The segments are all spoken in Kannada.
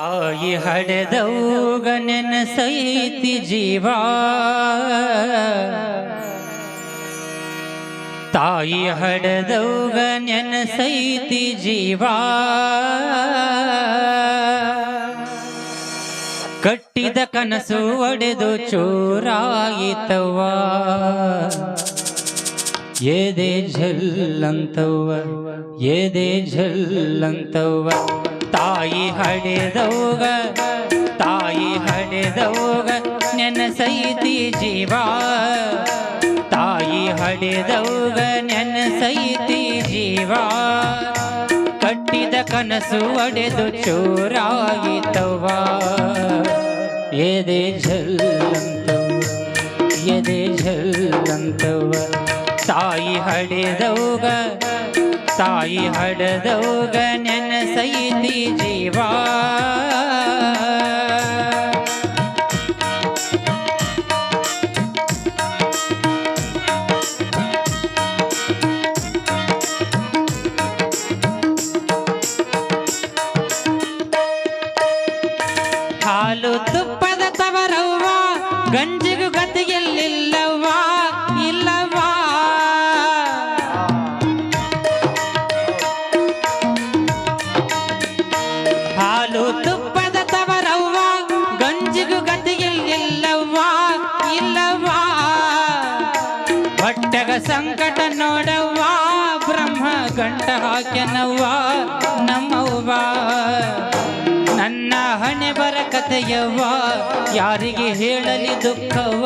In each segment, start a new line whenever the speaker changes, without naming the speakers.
ತಾಯಿ ಹಡೆದೌಗ ನೆನಸೈತಿ ಜೀವ, ತಾಯಿ ಹಡೆದೌಗ ನೆನಸೈತಿ ಜೀವ. ಕಟ್ಟಿದ ಕನಸು ಒಡೆದು ಚೂರಾಯಿತವ್ವ, ಏದೆ ಝಲ್ಲಂತವ್ವ, ಏದೆ ಝಲ್ಲಂತವ್ವ. ತಾಯಿ ಹಡೆದವ್ಗ, ತಾಯಿ ಹಡೆದವ್ಗ ನೆನಸೈತಿ ಜೀವ, ತಾಯಿ ಹಡೆದವ್ಗ ನೆನಸೈತಿ ಜೀವ. ಕಟ್ಟಿದ ಕನಸು ಒಡೆದು ಚೂರಾಗಿತವ್ವ, ಎದೆ ಝಲ್ಲಂತವ್ವ, ಎದೆ ಝಲ್ಲಂತವ್ವ. ತಾಯಿ ಹಡೆದವ್ಗ, ತಾಯಿ ಹಡೆದವ್ಗ ನೆನಸೈತಿ ಜೀವ. ಹಾಲು ತುಪ್ಪದ ತವರವ್ವ, ಗಂಜಿಗೂ ಗತಿಗೆಲ್ಲಿಲ್ಲವ್ವ, ಇಲ್ಲವ್ವ. ಹಾಲು ತುಪ್ಪದ ತವರವ್ವ, ಗಂಜಿಗೂ ಗತಿಗೆಲ್ಲಿಲ್ಲವ್ವ, ಇಲ್ಲವ್ವ. ಹೊಟ್ಟೆಗ ಸಂಕಟ ನೋಡವ್ವ, ಬ್ರಹ್ಮ ಗಂಟ ಹಾಕ್ಯನವ್ವ ನಮ್ಮವ್ವ. ನನ್ನ ಹಣೆ ಬರಕತೆಯವ್ವ, ಯಾರಿಗೆ ಹೇಳಲಿ ದುಃಖವ್ವ.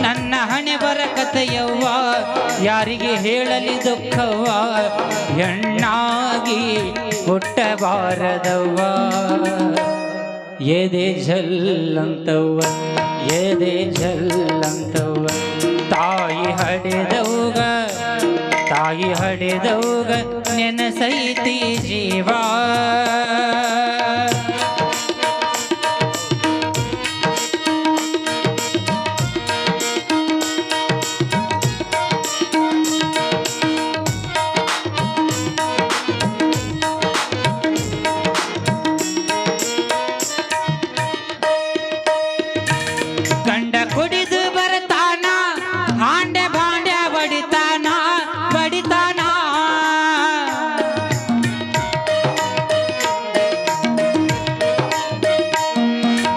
ನನ್ನ ಹಣೆ ಬರಕತೆಯವ್ವ, ಯಾರಿಗೆ ಹೇಳಲಿ ದುಃಖವ್ವ. ಹೆಣ್ಣಾಗಿ ಹುಟ್ಟಬಾರದವ್ವ, ಎದೆ ಝಲ್ಲಂತವ್ವ, ಎದೆ ಝಲ್ಲಂತವ್ವ. ತಾಯಿ ಹಡೆದವ್ಗ, ತಾಯಿ ಹಡೆದವ್ಗ ನೆನಸೈತಿ ಜೀವ. ಗಂಡ ಕುಡಿದು ಬರ್ತಾನ, ಹಾಂಡೆ ಭಾಂಡೆ ಬಡಿತಾನ, ಬಡಿತಾನ.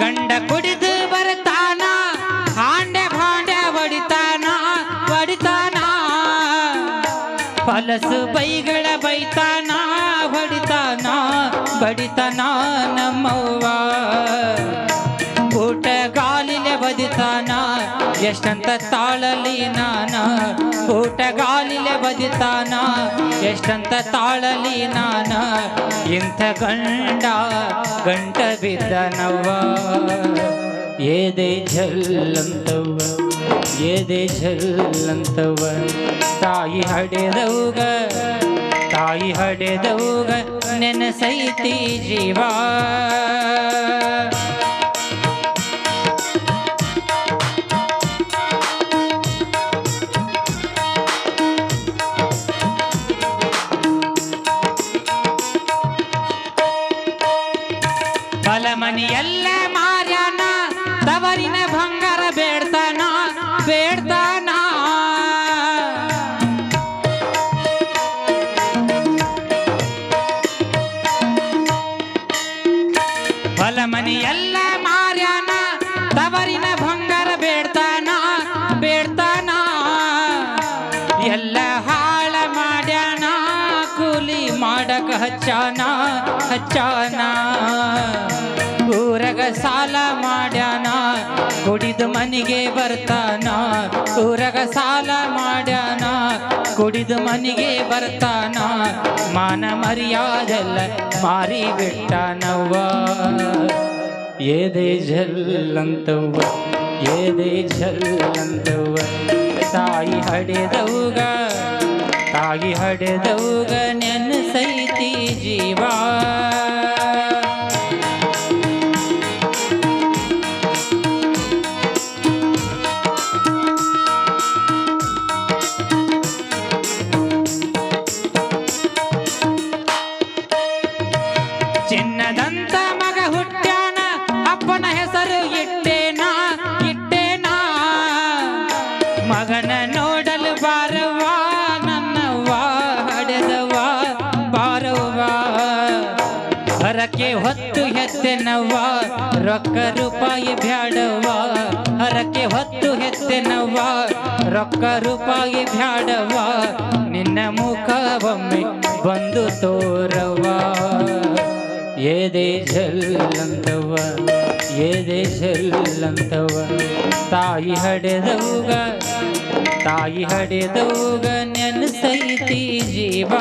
ಗಂಡ ಕುಡಿದು ಬರ್ತಾನ, ಹಾಂಡೆ ಭಾಂಡೆ ಬಡಿತಾನ, ಬಡಿತಾನ. ಫಲಸು ಬೈಗಳ ಬೈತಾನ, ಬಡಿತಾನ, ಬಡಿತಾನ ನಮ್ಮವ್ವ. ಊಟ ಗಾಲಿಲೆ ಬದಿತಾನ, ಎಷ್ಟಂತ ತಾಳಲಿ ನಾನ. ಊಟ ಗಾಲಿಲೆ ಬದಿತಾನ, ಎಷ್ಟಂತ ತಾಳಲಿ ನಾನ. ಇಂಥ ಗಂಡ ಗಂಟ ಬಿದ್ದನವ್ವ, ಎದೆ ಝಲ್ಲಂತವ್ವ, ಎದೆ ಝಲ್ಲಂತವ್ವ. ತಾಯಿ ಹಡೆದವ್ಗ, ತಾಯಿ ಹಡೆದವ್ಗ ನೆನಸೈತಿ ಜೀವ. ಮನೆಯೆಲ್ಲ ಮಾರ್ಯಾನ, ತವರಿನ ಬಂಗಾರ ಬೇಡ್ತಾನ, ಬೇಡ್ತಾನ. ಹೊಲ ಮನೆಯೆಲ್ಲ ಮಾರ್ಯಾನ, ತವರಿನ ಬಂಗಾರ ಬೇಡ್ತಾನ, ಬೇಡ್ತಾನ. ಎಲ್ಲ ಹಾಳ ಮಾಡ್ಯಾನ, ಕೂಲಿ ಮಾಡಕ ಹಚ್ಚಾನ, ಹಚ್ಚಾನ. ಊರಗ ಸಾಲ ಮಾಡ್ಯಾನ, ಕುಡಿದು ಮನೆಗೆ ಬರ್ತಾನ. ಊರಗ ಸಾಲ ಮಾಡ್ಯಾನ, ಕುಡಿದು ಮನೆಗೆ ಬರ್ತಾನ. ಮಾನ ಮರ್ಯಾದೆಲ್ಲ ಮಾರಿ ಬಿಟ್ಟಾನವ್ವ, ಎದೆ ಝಲ್ಲಂತವ್ವ, ಎದೆ ಝಲ್ಲಂತವ್ವ. ತಾಯಿ ಹಡೆದವ್ಗ, ತಾಯಿ ಹಡೆದವ್ಗ ನೆನಸೈತಿ ಜೀವ. ಚಿನ್ನದಂತ ಮಗ ಹುಟ್ಟ ಹರಕೆ ಹೊತ್ತು ಹೆತ್ತೆನವ್ವ ರೊಕ್ಕ ರೂಪಾಯಿ ಬ್ಯಾಡವ್ವ ಹರಕೆ ಹೊತ್ತು ಹೆತ್ತೆನವ್ವ ರೊಕ್ಕ ರೂಪಾಯಿ ಬ್ಯಾಡವ್ವ ನಿನ್ನ ಮುಖವೊಮ್ಮೆ ಬಂದು ತೋರವ್ವ ಏದೇ ಜಲ್ಲಂತವ್ವ ಏದೇ ಜಲ್ಲಂತವ್ವ ತಾಯಿ ಹಡೆದವ್ಗ ನೆನಸೈತಿ ಜೀವ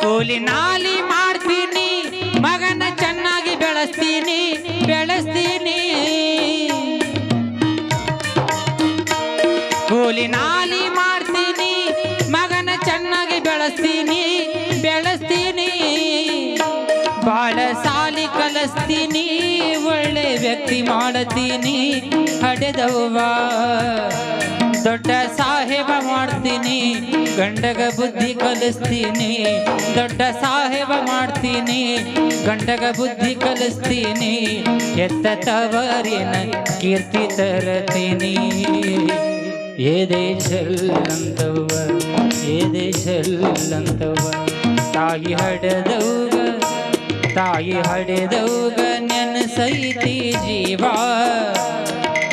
ಕೂಲಿ ನಾಲಿ ಮಾಡ್ತೀನಿ ಮಗನ ಚೆನ್ನಾಗಿ ಬೆಳೆಸ್ತೀನಿ ಕೂಲಿ ನಾಲಿ ಮಾಡ್ತೀನಿ ಮಗನ ಚೆನ್ನಾಗಿ ಬೆಳೆಸ್ತೀನಿ ಬಾಳ ಸಾಲಿ ಕಲಿಸ್ತೀನಿ ಒಳ್ಳೆ ವ್ಯಕ್ತಿ ಮಾಡ್ತೀನಿ ಹಡೆದವ್ವ ದೊಡ್ಡ ಸಾಹೇಬ ಮಾಡ್ತೀನಿ ಗಂಡಗ ಬುದ್ಧಿ ಕಲಿಸ್ತೀನಿ ದೊಡ್ಡ ಸಾಹೇಬ ಮಾಡ್ತೀನಿ ಗಂಡಗ ಬುದ್ಧಿ ಕಲಿಸ್ತೀನಿ ಎತ್ತ ತವರಿನ ಕೀರ್ತಿ ತರತೀನಿ ಏದೇ ಜಲ್ಲಂತವ್ವ ಏದೇ ಜಲ್ಲಂತವ್ವ ತಾಯಿ ಹಡೆದವ್ಗ ನೆನಸೈತಿ ಜೀವ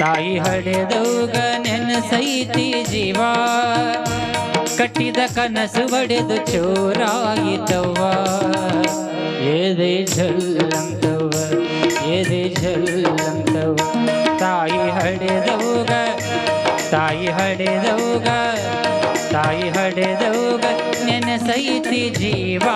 ತಾಯಿ ಹಡೆದವ್ಗ ನೆನಸೈತಿ ಜೀವ ಕಟ್ಟಿದ ಕನಸು ಒಡೆದು ಚೋರಾಯಿತವ್ವ ಏದೇ ಜಲ್ಲಂತವ್ವ ಏದೇ ಜಲ್ಲಂತವ್ವ ತಾಯಿ ಹಡೆದವ್ಗ ನೆನಸೈತಿ ಜೀವ